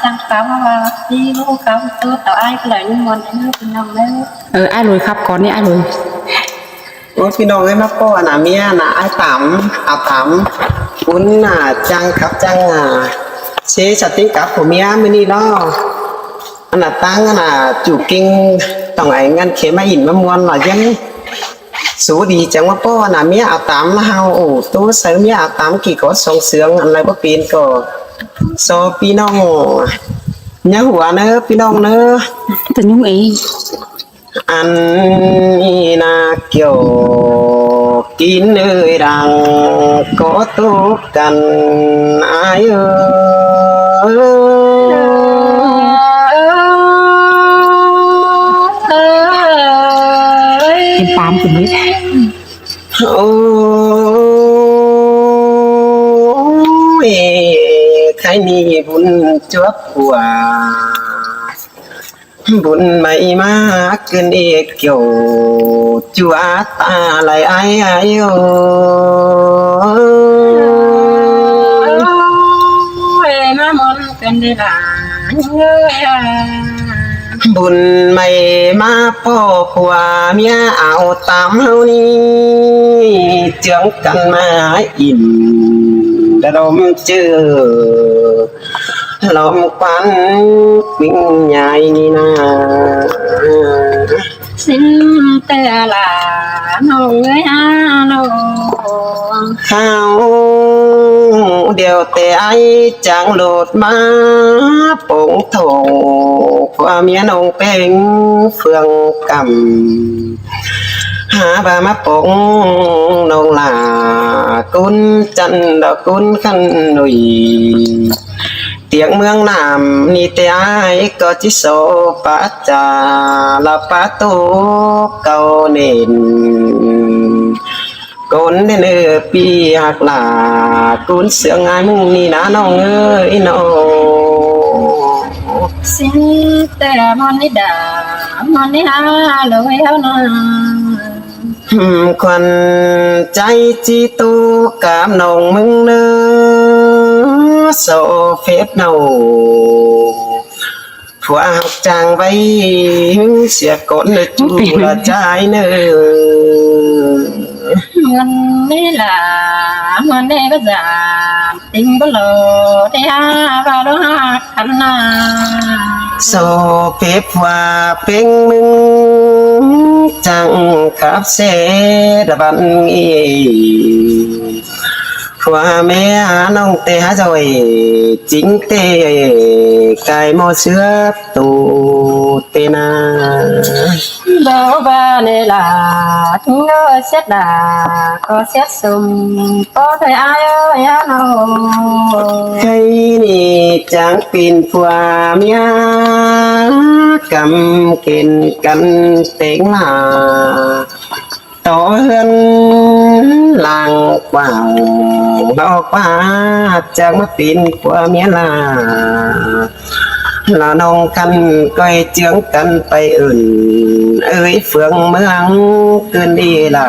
sang cáo mà đi lu cáo tôi tao ai cái lại nhưng mà nóเป็นน้องแล้วไอ้รวยครับก่อนนี่ไอ้รวยโอ้พี่น้องเอ้ยมาป้อน่ะเมียน่ะไอ้ตำอาตำคุณน่ะจังครับจังเชสติงกับผมเมียมื้อนี้เนาะอันน่ะตั้งอันน่ะจูกิ้งต้องไอ้งั้นเขมาอินมามวนหน่อยยังสูดีจังว่าป้อน่ะเมียอาตำเฮาโอ้ตัวเสือเมียอาตำกี่ก็ส่งเสืองอะไรบ่เป็นก็โซพี่น้องnhớหัวเนอะพี่น้องเนอะ แต่ยุ่งเอง อันนี้นะเกี่ยวกินเอ้ยดังก็ตุกกันอายเป็นปามคนนี้โอ้ยใครมีบุญจวบหัวบุญไม่มาเกินเอกเกี่ยวจัวตาไหลไอ้ไอ้โอ้ยมามนเป็นได้หลานเอ้ยบุญไม่มาพ่อผัวเมียเอาตามเฮานี้เจืองกันมาอิ่มระดมเจอลมควันวิ่งใหญ่นี่นะสิ้นแต่หลาน้องเอ้ยน้องข้าวเดี๋ยวแต่ไอ้จังโหลดมาปงโถความเมียน้องเป็นเฟืองกำหาบามาปงน้องลากุนจันดอกกุนขันหนุ่ยเตียงเมืองน้ำนี่แต่ไอ้ก็จิโซปะจาลาปะโตเก่าเน่นกุนเนื้อปีหักหลากุนเสืองายมึงนี่นะน้องเอ้ยน้องสิ้นแต่มันนี่ด่ามันนี่หาเลยเอาหน่อยควันใจจีตูกามน้องมึงเนื้อโซเฟสเนาผัวหักจางไว้เสียก้นเลยจูละใจเนื้อมันนี่ล่ะมันนี่ก็จะติงบ่โลได้หาว่าเราหาคันนาโซเฟสว่าเป็นมึงจังกับเสดบันอีว่าแม่น้องเตะจอยจริงเตะกายโมเสือตูเตนาบ่บ้านี่ล่ะถึงก็เสียดาก็เสียสมก็ได้อายเอ้ยน้องใครนี่จังปีนผัวเมียกำเกินกันเต็งหาต่อเฮือนลางกว่างดอกว่าจากมาปีนผัวเมียลาละน้องกันก้อยเจืองกันไปอื่นเอ้ยเฟืองเมืองเกินดีล่ะ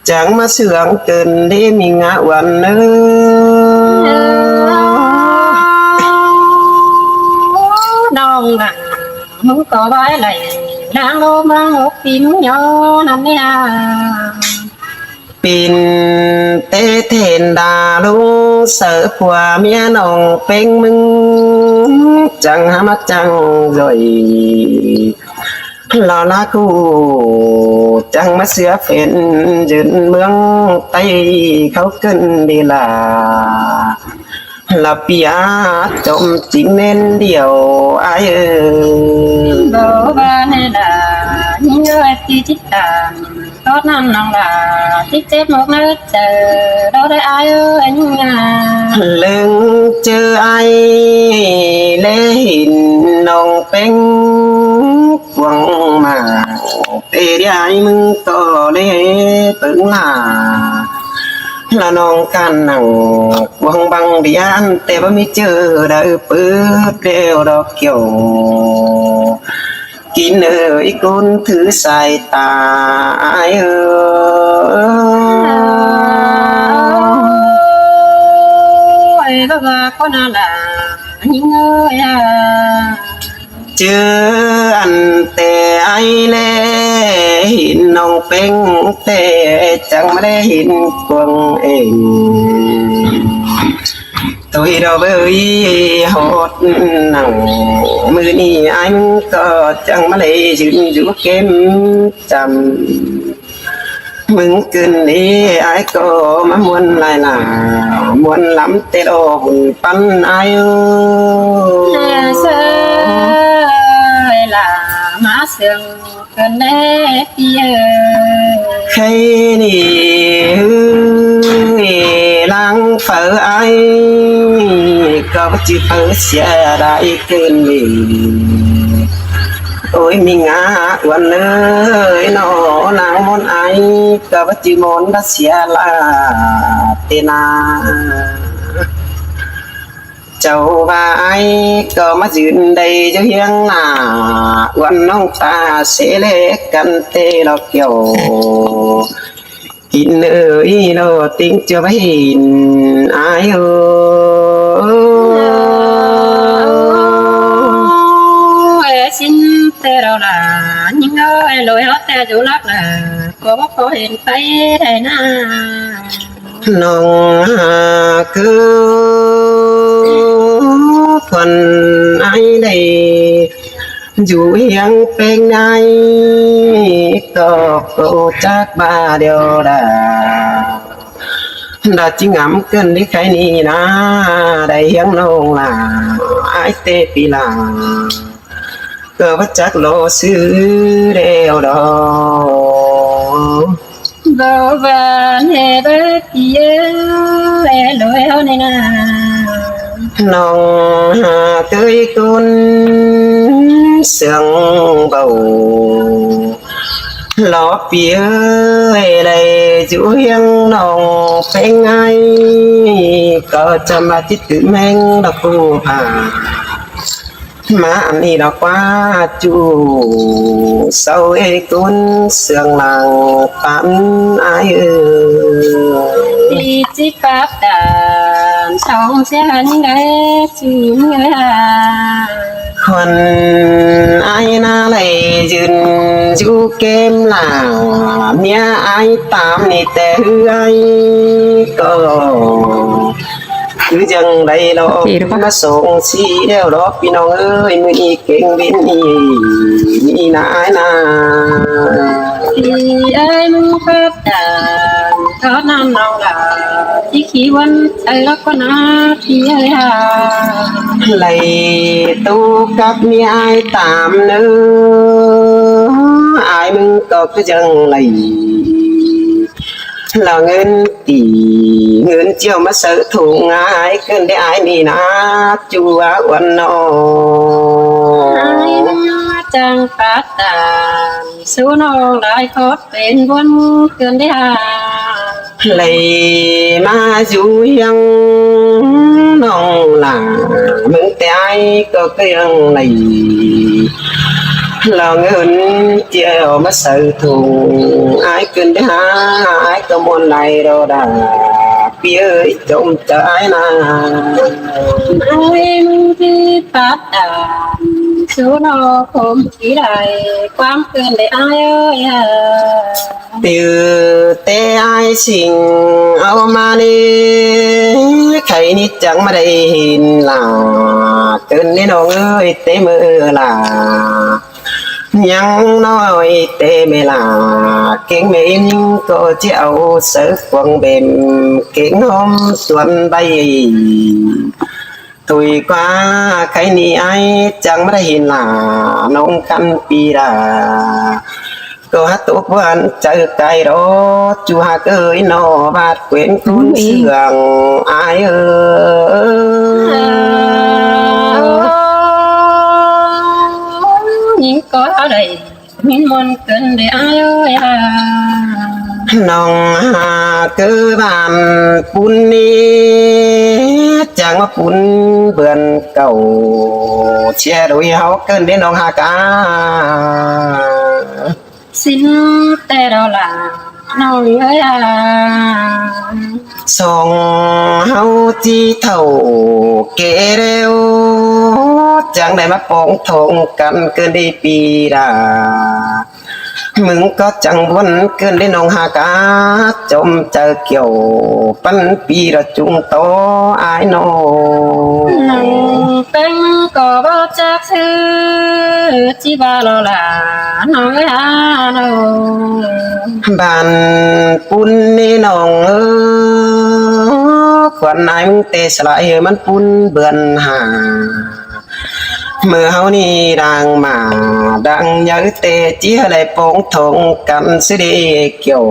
จังมาเสืองเกินได้มีงะวันเนื้อน้องน่ะมึงก็ไว้ไหลนางโลมาหกปีมึงย้อนนั่นเนี่ยปีนเตเทนดาลุงเสือผัวเมียน้องเป็นมึงจังหามาจังrồiลาลากูจังมาเสือเป็นยืนเมืองไต้เขาเกินดีลาลาปีอาจมจิงเน้นเดียวไอ้บ่บ้านี่ล่ะยิ่งเอ้ยที่จิตตามตอนนั้นน้องล่ะที่เจ็บหมกเนื้อเจอเราได้อายเอ้ยงาเลิงเจอไอ้เล่หินน้องเป็นกวงมาเตะได้มึงต่อเล่ตึงลาละน้องกันนั่งวังบังเดียนแต่ว่าไม่เจอได้เปิดเร็วดอกเกี่ยวกินเอ้ยกุนถือสายตาเอ้ ơi và con là những ơi chưa ăn tè ai lê hình nông bên tè chẳng mà lê hình quần em tôi đâu với hốt nặng mưa ni anh có chẳng mà lê dừng dù kem chầm mừng cơn đi ai có mà muốn lại là muốn lắm tê đồ hùng pan ai ơi là má sương cơn lê kia khi nì lang phở ai có chữ phở xe đại cơn đi ôi mình ngã quần ơi nó nàng môn ai có chữ môn đã xe là tên à cháu và ai có mà duyên đây cho hiếng là quần nông ta sẽ lê căn tê lo kiểu in ơi lo tính cho phải hình ai ơi xin tê đâu là những ơi lối hót tê chú lắc là có hình tay thầy na nông cứ phần ai đây dù hiang bên ai có câu chắc ba điều đã chỉ ngắm cơn đi khai ni na đầy hiang nông là ai tê pi là cơ bắt chắc lô sư đều đó vô vàn hè bớt kia lối hót này na nòng tươi côn sương bầu ló phía đây chú hiên nòng phanh ai có cho mà chít tự men đọc phù mà anh đi đọc qua chú sau ấy côn sương làng tán ai đi chiếc pháp đàn xong sẽ những cái chỉ người còn ai na lại dừng chú kem là mía ai tạm nị tè hư ai có cứ dần đây lo nó sống xí đeo đó piน้องơi mới đi kinh bên đi na ai na thì em pháp đàn có năm nào là chỉ khiวันai lắc con á thì ơi lại tu cấp mi ai tạm nữa aiมึงก็cứ dần lại là ngân tỷ ngân chiều mà sợ thủ ai cơn để ai nì na chùa quan nó ai chẳng phát đàn số nó lại khót bên quân cơn để lấy mà du hiang nong là mừng té ai có cái ăn này là ngân chiều mà sợ thủ ai cơn để ai có môn này đâu đã phía trong trái na em đi phát đàn số nó không chỉ lại quán cơn để ai ơi từ té ai xin ao mà đi thấy nít chẳng mà đây hình là cơn đến nó ơi té mơ là nhắn nói tê mê là kiến mến có chéo sở quần bềm kiến hôm tuần bay tôi qua cái ni ai chẳng mà đây là nông căn pi là có hát tốt quan chơi cái đó chú hà ơi nó bát quyến cuốn sương ai ơi những có đây những món cần để ai ơi nòng cơ bản bún ni chẳng mà bún vườn cầu che đôi háo cơn đến nòng hà cá xin tê đó là น้องเอ้ยสองเฮาจีเท่าเกเร็วจังได้มาปองทงกันเกินได้ปีดามึงก็จังวนเกินได้น้องหากาจมเจอเกี่ยวปันปีระจุงโตอายน้อง น้องเป็นก็บ่จักชื่อจิบาโลลาน้องเอ้ยน้อง บ้านปุ่นนี่น้องขวัญนายมึงเตะสลายมันปุ่นเบือนหาเมื่อเฮานี่ดังมาดังยาวเตะจี้อะไรปองทงกันสิเดเกี่ยว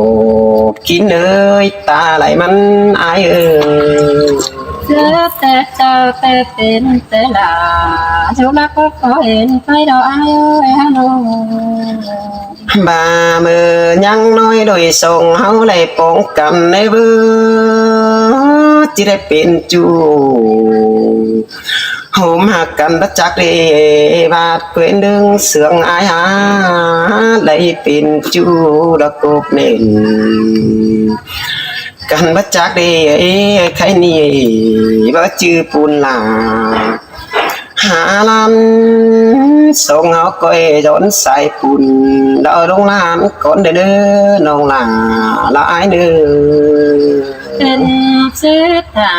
กินเอ้ยตาไหลมันอายเจอแต่เจ้าแต่เป็นแต่ลาจุลักก็ขอเห็นไปดอกอายเอ้ยน้อง บามือยังน้อยโดยส่งเฮาไหลปองกันในเบือจิได้เป็นจูโหมหักกันบัจักเดบาดเกวนดึงเสืองอายหาไหลเป็นจูดะกบเน่นกันบัจักเดใครนี่บ่จื้อปูนลาหาลันส่งเอาก้อยโดนใส่ปุ่นดาวลงน้ำก่อนเด้อน้องลาละอายเด้อเป็นเสื้อตา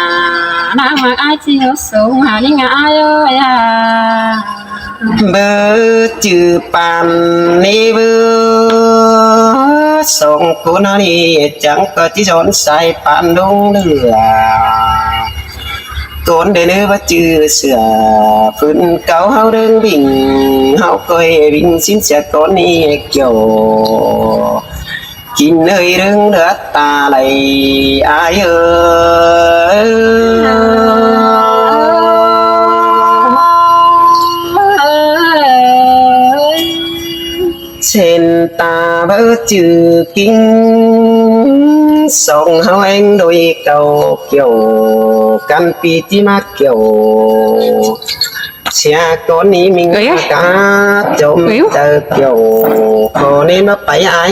น้ำมาอายที่เขาสูงหานี่ไงอายเอ้ยเบอร์จือปานนี่เบอร์ส่งคนนี้จังก็ที่โดนใส่ปานดงเลือก่อนเด้อว่าจื้อเสือฟื้นเก่าเฮาเดินวิ่งเฮาก้อยวิ่งสิ้นเสียก่อนนี้เกี่ยวกินเอ้ยเรื่องเดือดตาไหลอายเส้นตาเบอจือกิ้งส่งเฮาเองโดยเก่าเกี่ยวกันปีที่มาเกี่ยวเสียก่อนนี้มิงกาจมเจอเกี่ยวคนนี้มาไปอาย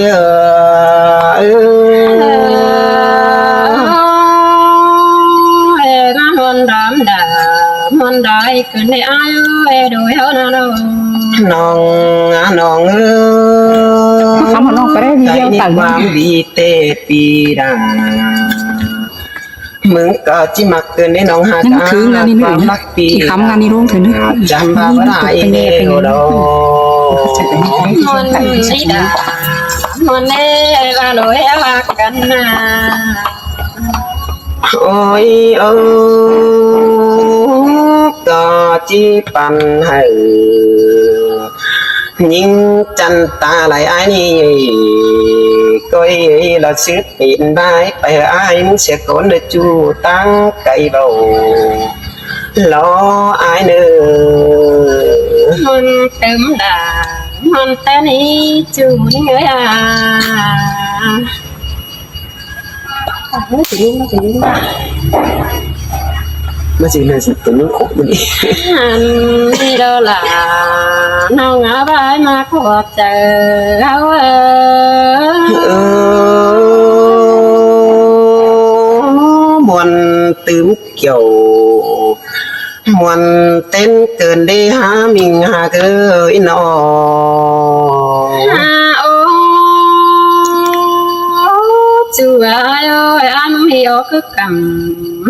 น้ำมันดำดามันได้ขึ้นในอายโดยเฮาน้องน้องคำของน้องก็ได้มีเดียวต่างความดีเตปีดามึงก็จิมักเกินในน้องหานั่นคืองานนี้หนึ่งที่คำงานนี้ร่วงถึงนึกจำบาได้เนโอดมันไม่ได้มันเน่ว่าโดยว่ากันนะโอ้ยก็จีปันให้ยิงจันตาไหลไอ้นี่ก้อยเราซื้อปีนใบไปไอ้มึงเสียก่อนเดือจูตั้งไก่เบารอไอ้เนื้อมันเต็มด่ามันแต่นี้จูนี่เอ้ยมาสิเลยสิตัวนี้ขบมันนี่นี่เราล่ะน้องอาบายมาขอเจอเขามวนตื้มเกี่ยวมวนเต้นเกินได้หามิงหาเกยนอจูอาโยอันมีโอคุกัม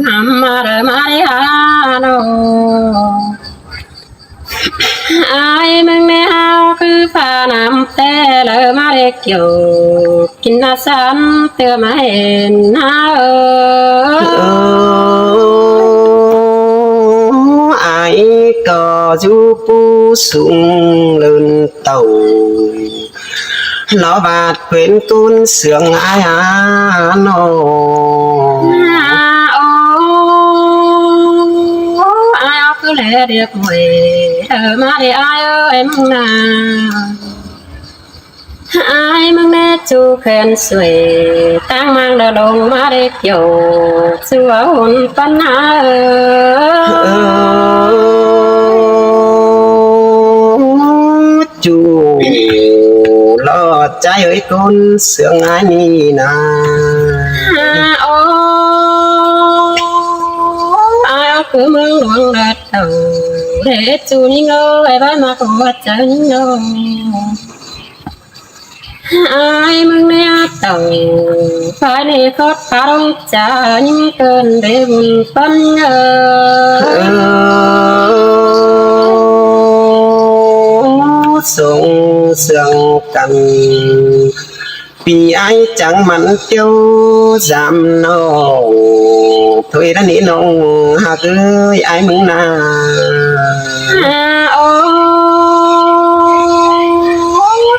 หามาเรมาริฮาโนไอ้มึงไม่เอาคือฟ้าน้ำแต่เลยมาเรียกเกี่ยวกินน้ำซ้ำเตือมาเห็นนะไอ้ก็จูปูสูงเลินเต่าnó bạt quyến tuôn sướng ai nô ai cứ lẽ được người mà để ai em nào ai mang nét chu khen xuề tăng mang đờ đồng mà để kiểu xưa hồn phân hà chu lo ใจเอ้ยคนเสืองไอ้นี่นา โอ้ai cứ mừng luồng đạt đầu để chú ninh ơi ba mà có vật chân nhau ai mừng nè tàu phải nè khót phá đông trả những cơn để buồn phân sung sương cầm vì ai chẳng mặn tiêu giảm nô thôi đã nỉ nông hà cứ ai mừng na ô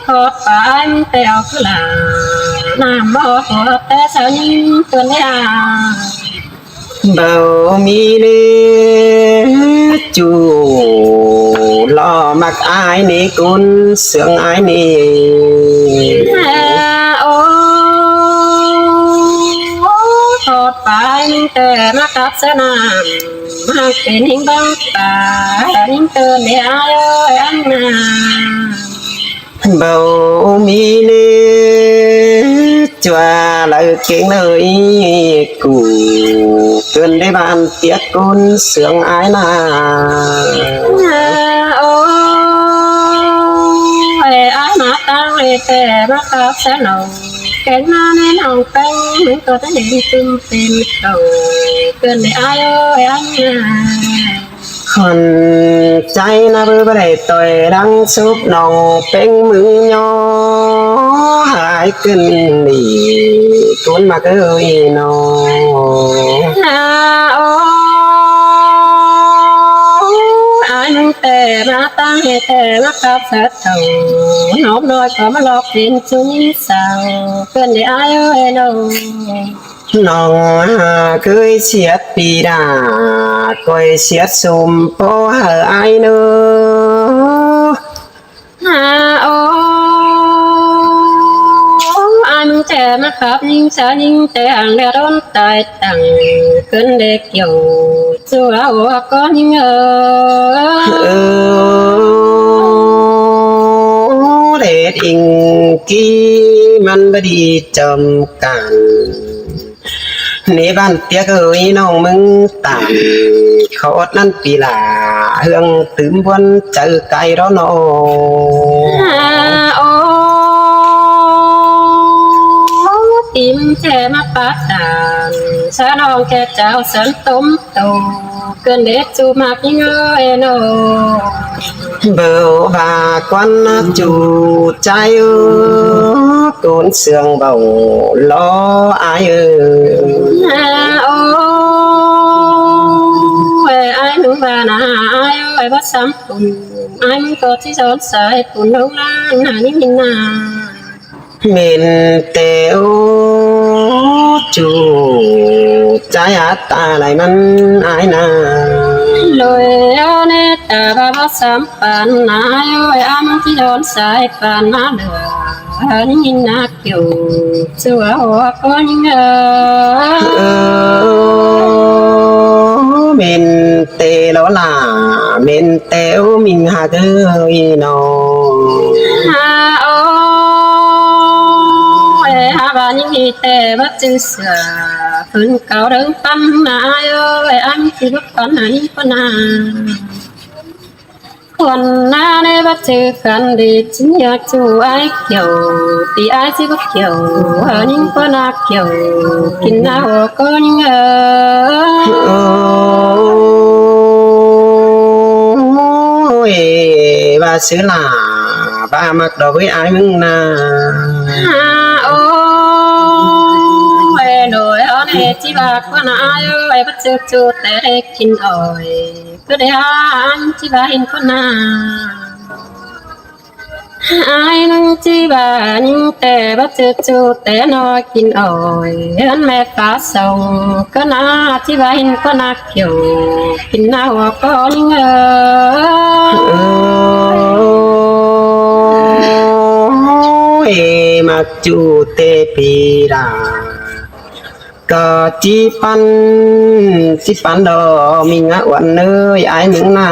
khót phải tèo cứ là nam mô phật té sao những cơn đấy bao mi lê chu lo mặc ai nè con sướng ai nè ô thọt phải tè nó cặp sẽ nằm mà cái hình băng tà hình tơ để ai ơi anh bao mi lê chua lời tiếng lời cụ cơn để bàn tiếc con sướng ai na ai mà tăng lệ tè nó cặp sẽ nồng cái nó nên hồng canh mình có thể nhìn tim tim đầu cơn để ai ơi anhคนใจนะเบื่อไปต่อยดังซุปนองเป็นมือยอหายขึ้นดีคนมาเกยนอ ai mừng tè mà tăng hệ tè nó cặp sẽ đầu nốt đôi có mà lọt đến chúng sao cơn để ai ơi đâu น้องเคยเสียดปีดาคอยเสียดสุ่มโปหาไอเนอ ô ai mừng tè mà cặp nhưng sao nhưng tè hàng đeo đón tài tặng cơn để kiểu chưa áo có nhưngเด็ดอิงกี้มันบดีจำกันในบ้านเตี้ยเอ้ยน้องมึงต่างเขาอดนั่นปีหลาเฮืองตื่มวันเจอไก่ร้อนโอ ô tìm che mắt bát đàn xa non kẻ chào sân tôm tàu cơn để chu mặc những ơi nô bờ bà quan chủ trai ơ côn sương bầu lo ai ơ ô ai nung bà na ai ơi bắt sắm cùng ai muốn có chỉ gió sai cùng đâu lan na những nhìn na mình tèo chủ trái ta lại mắn ai na lôi nè ta ba bắt sắm bàn na ơi am chỉ gió sai bàn na được những nhìn na kiểu chưa hoa có những mình tê đó là mình tèo mình hà tơi nó và những gì tệ bắt chữ sửa phân cao đơn tâm mà ai ơi anh chỉ bắt con này con à còn na đây bắt chữ khăn để chính nhạc chủ ai kiểu thì ai chỉ bắt kiểu ở những con à kiểu kinh nào có những ôi bà xứ là bà mặc đồ với ai mừng na đổi ơn hệ chỉ bạc con ai ơi bắt chước chú tế để kinh ỏi cứ để anh chỉ bà hình con ai nâng chỉ bà nhưng tế bắt chước chú tế nói kinh ỏi ơn mẹ phá sông có na chỉ bà hình con kiểu kinh nào có những ôi mặc chú tế bì ra có chi pan đó mình ngã quẩn nơi ai những na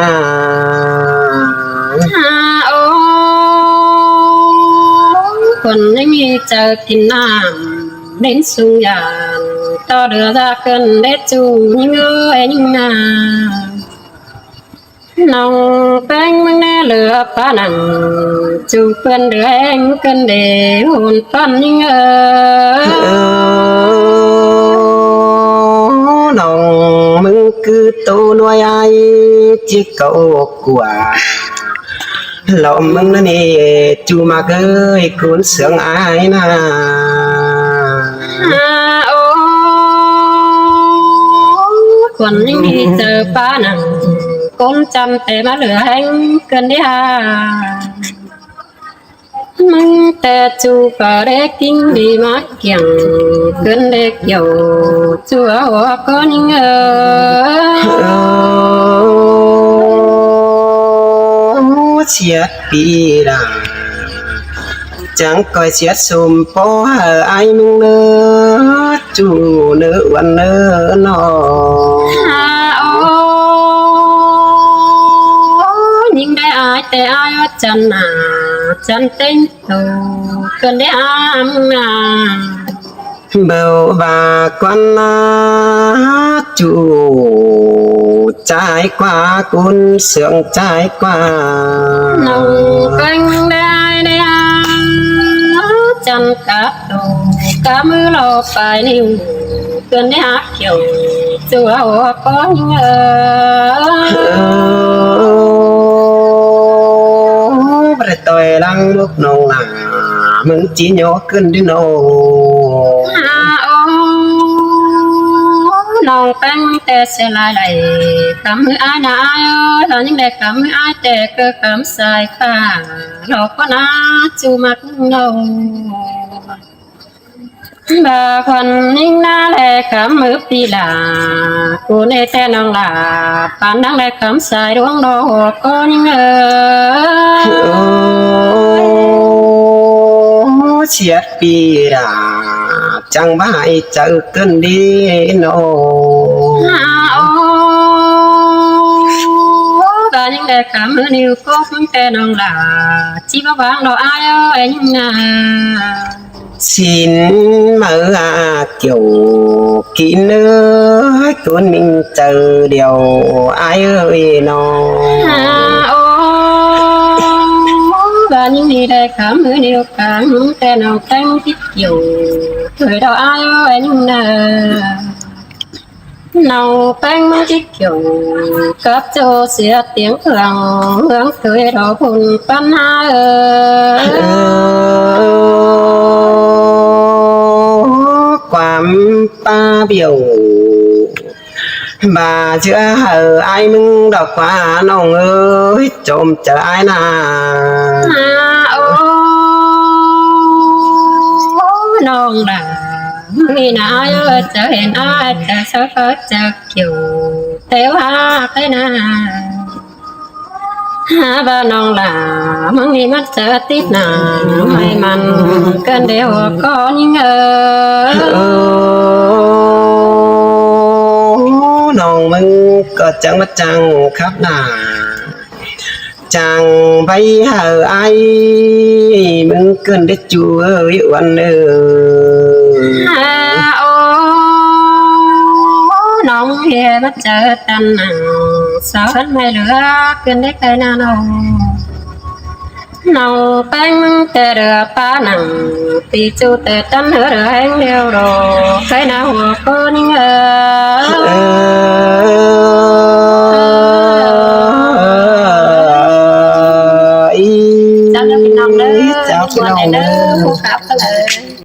คนไม่มีเจอกินน้ำเล่นสุงยานต่อเดือจะเกินเล็ดจูยิ่งเอ้ยยิ่งนาน้องแป้งมึงแน่เหลือป้านังจูเพื่อนเดือแห้งกันเดหุ่นปั้นยิ่งน้องมึงคือตัวน้อยไอ้จิกเก่ากว่าเรามึงนั่นเองจูมาเกยคุณเสียงอายนะโอ้คนยังมีเจอป้านังคนจำแต่มาเหลือแห้งกันได้ฮะมึงแต่จูก็เด็กกิ้งดีมากเกี่ยงเกินเด็กอยู่จัวหัวก็ยิ่งเชียดปีดาจังcoi xiết xùm phố hờ ai mừng nơ chủ nữวันnơ nọ nhưngได้อายแต่อายว่าจันน่ะจันเต้นโตเกินได้อามน่ะ bầu bà con chủ trái qua cún sướng trái qua nồng canhได้จันกะโตกะมือเราไปนิ้วเกินได้หักเกี่ยวจัวหัวก้อนประตูลังลูกน้องน่ะมึงจีโยขึ้นดิโนน้องแป้งแต่เสียลายไหลคำมืออายนะอายเรายังได้คำมืออายแต่ก็คำสายฟ้าเราก็น่าจูมักเราบาควันยิ่งน่าแลคำมือปีลากูในแต่น้องลาปานนั่งแลคำสายดวงดอกก็ยิ่งเชียดปีดาจังบ่ายเจอกันดีโนก็ยังได้คำมือนิ้วก็ฟังแต่น้องลาจีบวางเราอายเอ้ยยิ่งxin mở kiểu kỹ nữa tuấn mình chờ điều ai ơi nó và những gì đây cảm ơn điều cảm tên nào tăng thích dù người đâu ai ơi nhưng nào tăng thích dù cấp cho xia tiếng hướng cười đó phun phân haiความป้าเบี่ยวbà chưa hờ ai mừng đọc qua nông ơi trộm chờ ai nà nông đà mi nãy chờ hẹn ai chờ sao có chờ chiều theo ha cái na ha ba nông là mong đi mất chờ tít nà may mắn cơn đều có những nông mừng có chẳng mất chẳng khắp nà chẳng bay hờ ai mừng cơn đế chú ơi oan nông hề mất chờ tan nặng sao hết mày lửa cơn đế cây na nông nông bánh tê rửa pa nặng tì chú tê tân hứa rửa hánh đeo đồ cái nào hồ cô ninh chào cho mình nông đỡ chào cho mình nỡ phù khắp